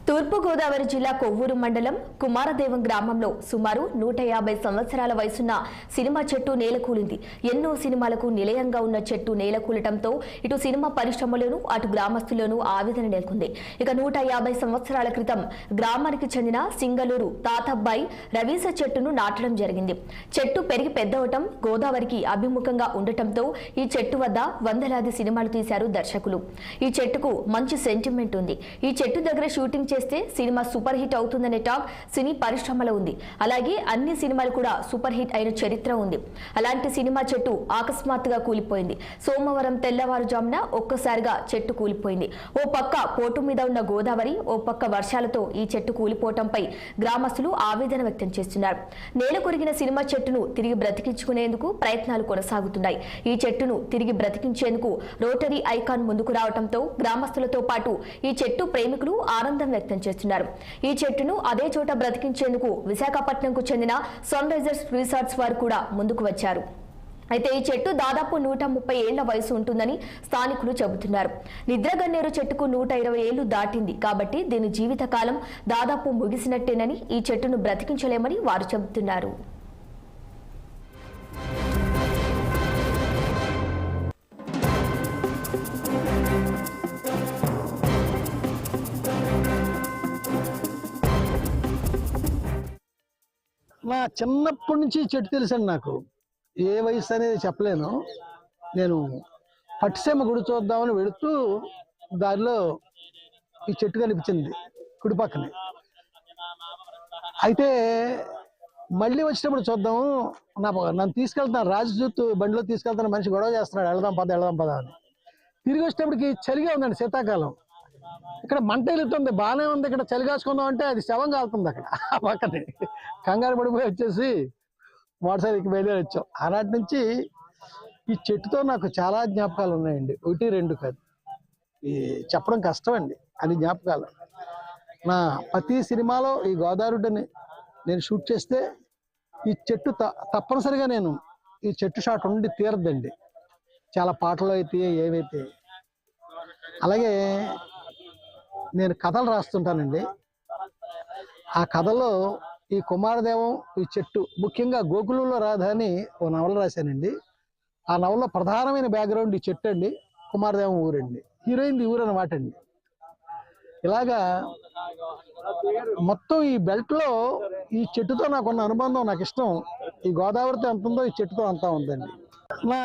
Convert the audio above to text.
తూర్పు గోదావరి జిల్లా కొవ్వూరు మండలం కుమారదేవం గ్రామంలో సుమారు 150 సంవత్సరాల వయసున్న సినిమా చెట్టు నేలకూలింది. ఎన్నో సినిమాలకు నిలయంగా ఉన్న చెట్టు నేలకూలటంతో ఇటు సినిమా పరిశ్రమలోనూ అటు గ్రామస్తుల్లోనూ ఆవేదన నెలకొంది. ఇక 150 సంవత్సరాల క్రితం గ్రామానికి చెందిన సింగలూరు తాతబ్బాయి రవీస చెట్టును నాటడం జరిగింది. చెట్టు పెరిగి పెద్దవటం గోదావరికి అభిముఖంగా ఉండటంతో ఈ చెట్టు వద్ద వందలాది సినిమాలు తీశారు దర్శకులు. ఈ చెట్టుకు మంచి సెంటిమెంట్ ఉంది. ఈ చెట్టు దగ్గర షూటింగ్ చేస్తే సినిమా సూపర్ హిట్ అవుతుందనే టాక్ సినీ పరిశ్రమలో ఉంది. అలాగే అన్ని సినిమాలు కూడా సూపర్ హిట్ అయిన చరిత్ర ఉంది. అలాంటి సినిమా చెట్టు అకస్మాత్తుగా కూలిపోయింది. సోమవారం తెల్లవారుజామున ఒక్కసారిగా చెట్టు కూలిపోయింది. ఓ పక్క పోటు మీద ఉన్న గోదావరి, ఓ పక్క వర్షాలతో ఈ చెట్టు కూలిపోవటంపై గ్రామస్తులు ఆవేదన వ్యక్తం చేస్తున్నారు. నేల కొరిగిన సినిమా చెట్టును తిరిగి బ్రతికించుకునేందుకు ప్రయత్నాలు కొనసాగుతున్నాయి. ఈ చెట్టును తిరిగి బ్రతికించేందుకు రోటరీ ఐకాన్ ముందుకు రావడంతో గ్రామస్తులతో పాటు ఈ చెట్టు ప్రేమికులు ఆనందం వ్యక్తం చేస్తున్నారు. ఈ చెట్టును అదే చోట బ్రతికించేందుకు విశాఖపట్నంకు చెందిన సన్ రైజర్స్ రిసార్ట్స్ వారు కూడా ముందుకు వచ్చారు. అయితే ఈ చెట్టు దాదాపు 130 ఏళ్ల వయసు ఉంటుందని స్థానికులు చెబుతున్నారు. నిద్రగన్నేరు చెట్టుకు 120 ఏళ్లు దాటింది కాబట్టి దీని జీవితకాలం దాదాపు ముగిసినట్టేనని, ఈ చెట్టును బ్రతికించలేమని వారు చెబుతున్నారు. నా చిన్నప్పటి నుంచి చెట్టు తెలుసండి. నాకు ఏ వయసు అనేది చెప్పలేను. నేను పట్టిసీమ గుడి చూద్దామని వెళుతూ దారిలో ఈ చెట్టు కనిపించింది కుడి పక్కనే. అయితే మళ్ళీ వచ్చినప్పుడు చూద్దాము, నన్ను తీసుకెళ్తున్నాను రాజదూత్ బండిలో తీసుకెళ్తాను, మనిషి గొడవ చేస్తున్నాడు, వెళదాం పద అని. తిరిగి వచ్చేటప్పటికి చలిగా ఉందండి, శీతాకాలం. ఇక్కడ మంట వెళ్తుంది, బాగానే ఉంది. ఇక్కడ చలి కాసుకుందాం అంటే అది శవం కాలుతుంది అక్కడ ఆ పక్కనే. కంగారు పడిపోయి వచ్చేసి మోటార్ సైకిల్కి బయలుదేరి వచ్చాం. ఆనాటి నుంచి ఈ చెట్టుతో నాకు చాలా జ్ఞాపకాలు ఉన్నాయండి. 1, 2 కాదు, ఈ చెప్పడం కష్టం అండి అని జ్ఞాపకాలు. నా ప్రతి సినిమాలో ఈ గోదావరిని నేను షూట్ చేస్తే ఈ చెట్టు తప్పనిసరిగా నేను ఈ చెట్టు షాట్ ఉండి తీరద్దండి. చాలా పాటలు అయితే ఏవైతే. అలాగే నేను కథలు రాస్తుంటానండి. ఆ కథలో ఈ కుమారదేవం, ఈ చెట్టు, ముఖ్యంగా గోకులంలో రాధ అని ఓ నవల రాశానండి. ఆ నవలలో ప్రధానమైన బ్యాక్గ్రౌండ్ ఈ చెట్టు అండి, కుమారదేవం ఊరండి, హీరోయిన్ ఊరు అన్నమాట అండి. ఇలాగా మొత్తం ఈ బెల్ట్లో ఈ చెట్టుతో నాకున్న అనుబంధం, నాకు ఇష్టం. ఈ గోదావరితో ఎంత ఉందో ఈ చెట్టుతో అంతా ఉందండి. నా